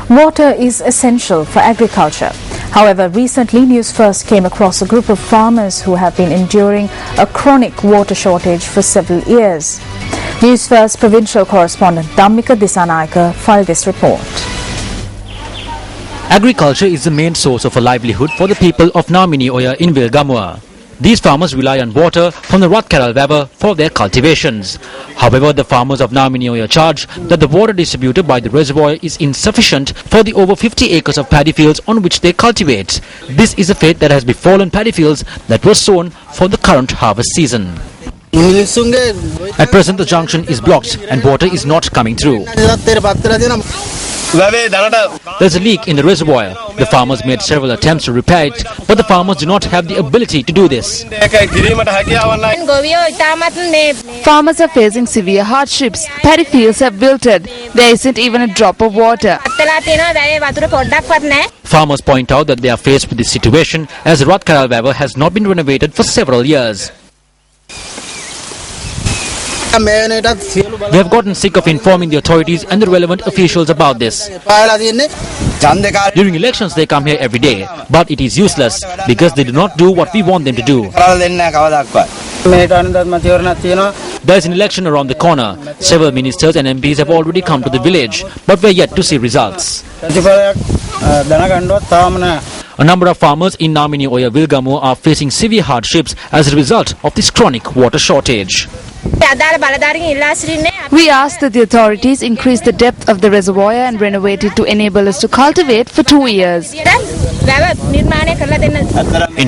Water is essential for agriculture. However, recently News First came across a group of farmers who have been enduring a chronic water shortage for several years. News First provincial correspondent Dhammika Disanayaka filed this report. Agriculture is the main source of a livelihood for the people of Namini Oya in Vilgamua. These farmers rely on water from the Ratkaral River for their cultivations. However, the farmers of Namini Oya charge that the water distributed by the reservoir is insufficient for the over 50 acres of paddy fields on which they cultivate. This is a fate that has befallen paddy fields that were sown for the current harvest season. At present, the junction is blocked and water is not coming through. There's a leak in the reservoir. The farmers made several attempts to repair it, but the farmers do not have the ability to do this. Farmers are facing severe hardships. Paddy fields have wilted. There isn't even a drop of water. Farmers point out that they are faced with this situation as the Ratkaral River has not been renovated for several years. They have gotten sick of informing the authorities and the relevant officials about this. During elections they come here every day, but it is useless because they do not do what we want them to do. There is an election around the corner. Several ministers and MPs have already come to the village, but we are yet to see results. A number of farmers in Namini Oya Vilgamua are facing severe hardships as a result of this chronic water shortage. We ask that the authorities increase the depth of the reservoir and renovate it to enable us to cultivate for 2 years. In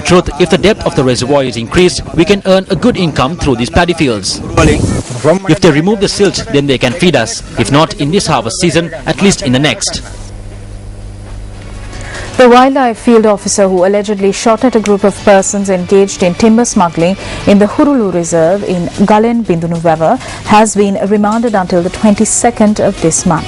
truth, if the depth of the reservoir is increased, we can earn a good income through these paddy fields. If they remove the silt, then they can feed us. If not in this harvest season, at least in the next. The wildlife field officer who allegedly shot at a group of persons engaged in timber smuggling in the Hurulu Reserve in Galen Bindunu River has been remanded until the 22nd of this month.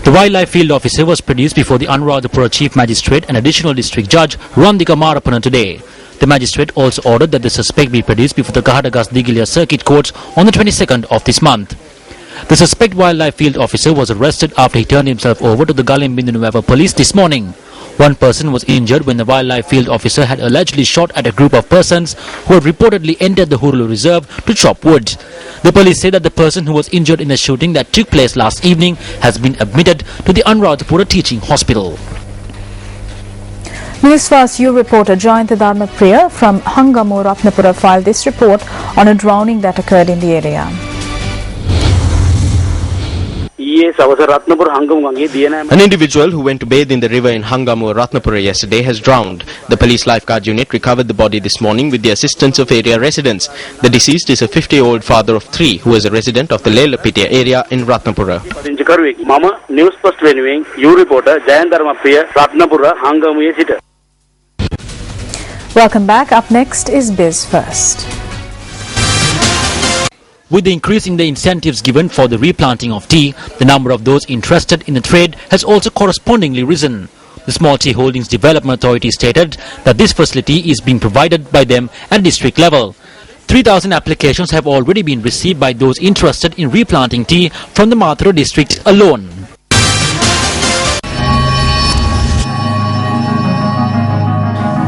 The wildlife field officer was produced before the Anuradhapura Chief Magistrate and Additional District Judge Randika Marapana today. The magistrate also ordered that the suspect be produced before the Kahadagas Digilia Circuit Courts on the 22nd of this month. The suspect wildlife field officer was arrested after he turned himself over to the Galen Bindunu River police this morning. One person was injured when the wildlife field officer had allegedly shot at a group of persons who had reportedly entered the Hurulu Reserve to chop wood. The police say that the person who was injured in the shooting that took place last evening has been admitted to the Anuradhapura Teaching Hospital. News First U reporter Jayanta Dharmapriya from Hangamu Ratnapura filed this report on a drowning that occurred in the area. An individual who went to bathe in the river in Hangamu, Ratnapura yesterday has drowned. The police lifeguard unit recovered the body this morning with the assistance of area residents. The deceased is a 50-year-old father of 3 who is a resident of the Lelapitia area in Ratnapura. News First U reporter Jayanta Dharmapriya, Ratnapura, Hangamu. Welcome back. Up next is Biz First. With the increase in the incentives given for the replanting of tea, the number of those interested in the trade has also correspondingly risen. The Small Tea Holdings Development Authority stated that this facility is being provided by them at district level. 3,000 applications have already been received by those interested in replanting tea from the Mathura district alone.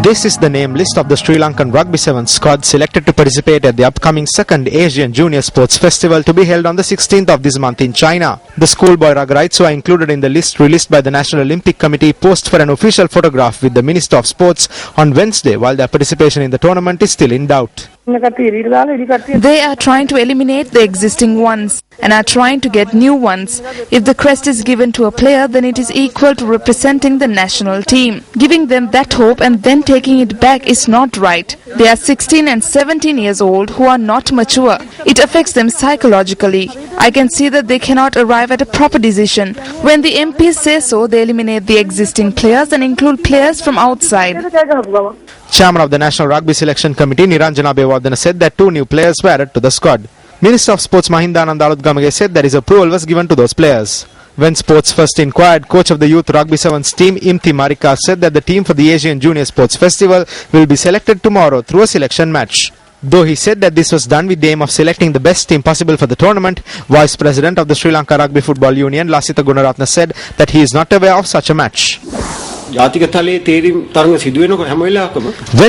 This is the name list of the Sri Lankan Rugby 7 squad selected to participate at the upcoming 2nd Asian Junior Sports Festival to be held on the 16th of this month in China. The schoolboy Rugarites who are included in the list released by the National Olympic Committee posed for an official photograph with the Minister of Sports on Wednesday while their participation in the tournament is still in doubt. They are trying to eliminate the existing ones and are trying to get new ones. If the crest is given to a player, then it is equal to representing the national team. Giving them that hope and then taking it back is not right. They are 16 and 17 years old who are not mature. It affects them psychologically. I can see that they cannot arrive at a proper decision. When the MPs say so, they eliminate the existing players and include players from outside. Chairman of the National Rugby Selection Committee Niranjana Bewardena said that 2 new players were added to the squad. Minister of Sports Mahindananda Alutgamage said that his approval was given to those players. When Sports First inquired, coach of the Youth Rugby 7's team Imti Marika said that the team for the Asian Junior Sports Festival will be selected tomorrow through a selection match. Though he said that this was done with the aim of selecting the best team possible for the tournament, Vice President of the Sri Lanka Rugby Football Union, Lasitha Gunaratna, said that he is not aware of such a match. When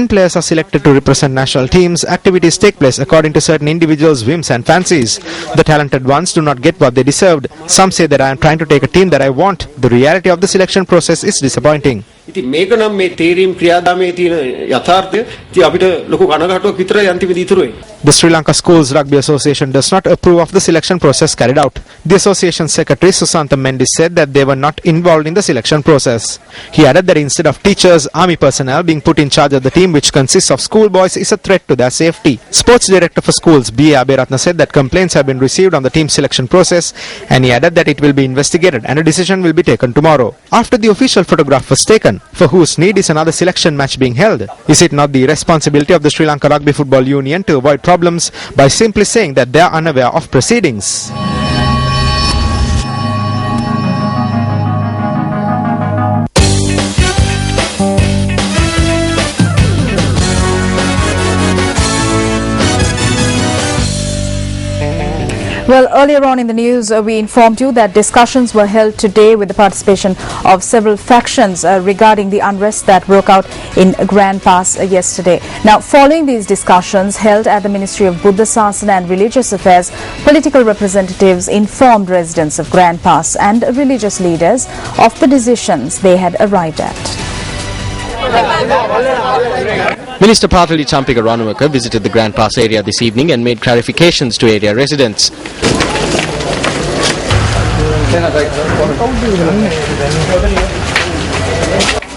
players are selected to represent national teams, activities take place according to certain individuals' whims and fancies. The talented ones do not get what they deserved. Some say that I am trying to take a team that I want. The reality of the selection process is disappointing. The Sri Lanka Schools Rugby Association does not approve of the selection process carried out. The association secretary Susantha Mendis said that they were not involved in the selection process. He added that instead of teachers, army personnel being put in charge of the team, which consists of schoolboys, is a threat to their safety. Sports Director for Schools B.A. Aberatna said that complaints have been received on the team selection process, and he added that it will be investigated and a decision will be taken tomorrow. After the official photograph was taken, for whose need is another selection match being held? Is it not the responsibility of the Sri Lanka Rugby Football Union to avoid problems by simply saying that they are unaware of proceedings? Well, earlier on in the news, we informed you that discussions were held today with the participation of several factions regarding the unrest that broke out in Grand Pass yesterday. Now, following these discussions held at the Ministry of Buddha Sasana and Religious Affairs, political representatives informed residents of Grand Pass and religious leaders of the decisions they had arrived at. Minister Patali Champika Ranawaka visited the Grand Pass area this evening and made clarifications to area residents.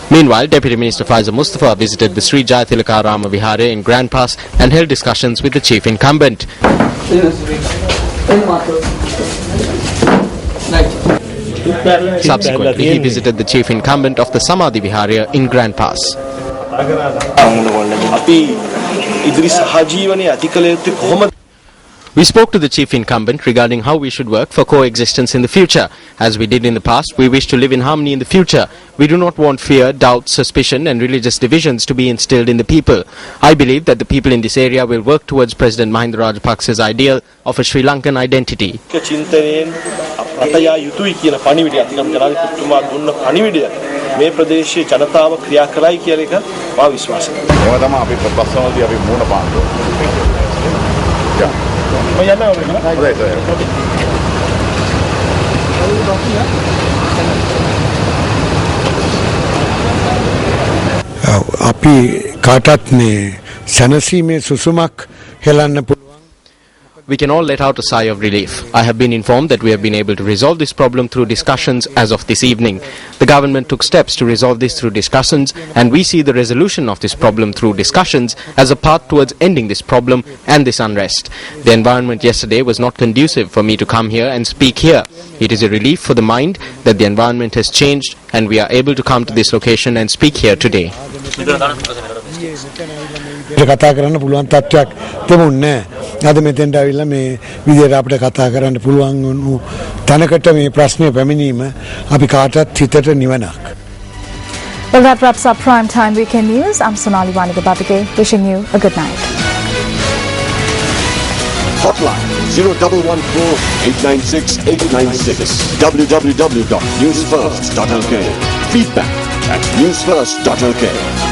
Meanwhile, Deputy Minister Faiza Mustafa visited the Sri Jayatilaka Rama Vihara in Grand Pass and held discussions with the chief incumbent. Subsequently, he visited the chief incumbent of the Samadhi Vihara in Grand Pass. We spoke to the chief incumbent regarding how we should work for coexistence in the future. As we did in the past, we wish to live in harmony in the future. We do not want fear, doubt, suspicion and religious divisions to be instilled in the people. I believe that the people in this area will work towards President Mahinda Rajapaksa's ideal of a Sri Lankan identity. මේ ප්‍රදේශයේ ජනතාව ක්‍රියා කරයි කියලා එක මා විශ්වාස කරනවා. ඒවා තමයි අපි ප්‍රශ්නවලදී අපි මුණ පාන්නේ. අපි කාටත් මේ සැනසීමේ සුසුමක් හෙලන්න පුළුවන්. We can all let out a sigh of relief. I have been informed that we have been able to resolve this problem through discussions as of this evening. The government took steps to resolve this through discussions, and we see the resolution of this problem through discussions as a path towards ending this problem and this unrest. The environment yesterday was not conducive for me to come here and speak here. It is a relief for the mind that the environment has changed and we are able to come to this location and speak here today. කතා කරන්න පුළුවන් තත්ත්වයක් තිබුණේ නැහැ. අද මෙතෙන්ට ආවිල්ලා මේ විදියට අපිට කතා කරන්න පුළුවන් වුණු තැනකට මේ ප්‍රශ්නේ පැමිණීම අපි කාටත් හිතට නිවනක්. Well, that wraps up Prime Time Weekend News. I'm Sonali Wanigababike, wishing you a good night. Hotline 0114-896-896. www.newsfirst.lk. Feedback at newsfirst.lk.